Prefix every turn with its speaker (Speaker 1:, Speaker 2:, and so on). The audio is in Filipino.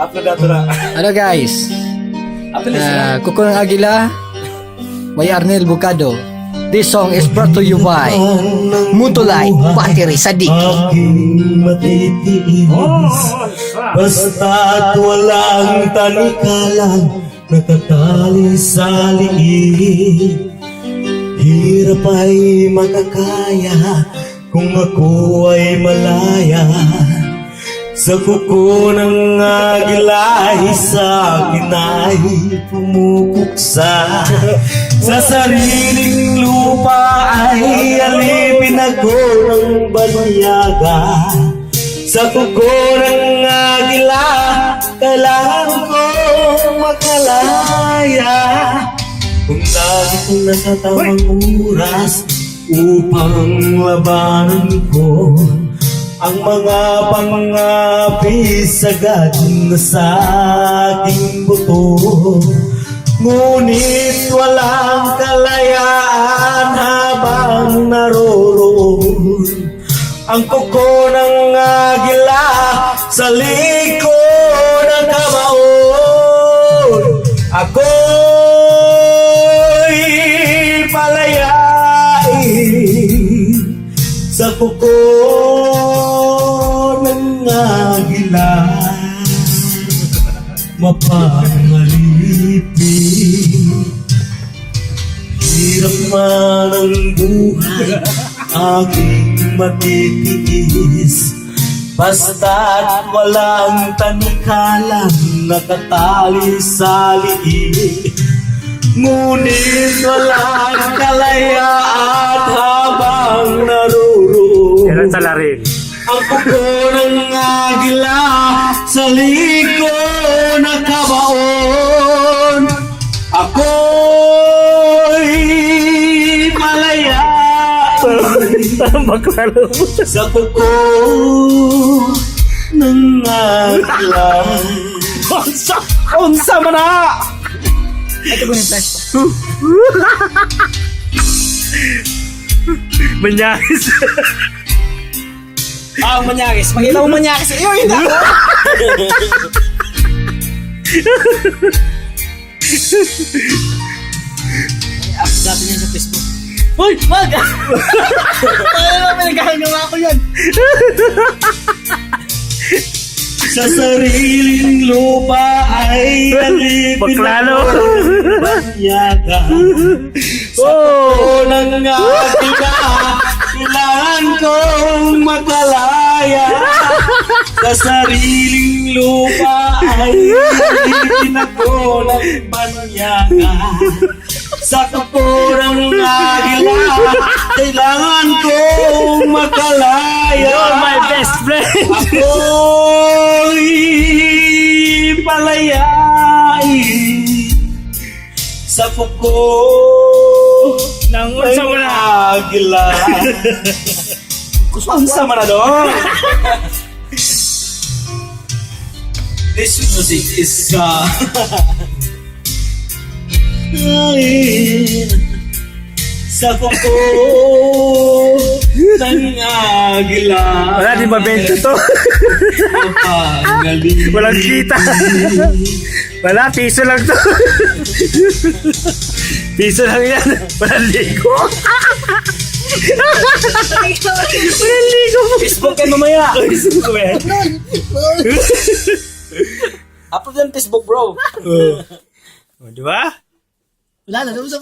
Speaker 1: Upload na ito na.
Speaker 2: Ano guys?
Speaker 1: Upload na.
Speaker 2: Kuko ng Agila by Arnel Bukado. This song is brought to you by Mutulay Battery Sadik.
Speaker 3: Aking matitiis basta't walang talikalang natatali sa liig. Hirap ay makakaya kung ako ay malaya. Sa kuko ng agila sa akin ay pumupuksa. Sa sariling lupa ay alipin ako ng banyaga. Sa kuko ng agila kailangan ko makalaya. Kung lagi kong nasa tamang oras upang labanan ko ang mga pangapis agad na sa aking buto. Ngunit walang kalayaan habang naroroon ang kuko ng agila sa likod ng kabaon. Ako'y palayain sa kuko ng agila, mapangalipin. Hirap man ang buhay, aking matitiis basta't walang tanikalang nakatali sa liig. Ngunit walang kalayaan habang naroroon
Speaker 1: Yan ang salarin.
Speaker 3: ang kuko ng agila sa likod ng kabaon. Ako'y malayain
Speaker 1: Baklalo mo.
Speaker 3: sa kuko ng agila.
Speaker 1: Unsa man na!
Speaker 2: Ito ko yung flash.
Speaker 1: Manyakis.
Speaker 2: Manyakis. Makita mo manyakis. Iyo, hindi ako. I-upload natin yan sa Facebook. Uy! Wag! Ano na pinagkakagawa ko yan?
Speaker 3: Sa sariling lupa ay alipin
Speaker 1: Baklalo.
Speaker 3: ako ng banyaga. Sa kuko ng agila kailangan kong makalaya. Sa sariling lupa ay alipin ako ng banyaga. Sa kuko ng agila kailangan kong makalaya.
Speaker 1: You're my best friend.
Speaker 3: Ako'y palayain sa kuko
Speaker 1: Nang unsa man na.
Speaker 3: agila. Unsa man na doon? This music is sa kuko ng agila.
Speaker 1: Wala, di mabento to. Walang kita. Wala, piso lang to. Piso lang yan. Walang ligo. Walang ligo.
Speaker 2: Facebook kayo mamaya.
Speaker 1: Facebook ko yan.
Speaker 2: Upload yan Facebook, bro.
Speaker 1: O, di ba?
Speaker 2: Wala na. Sa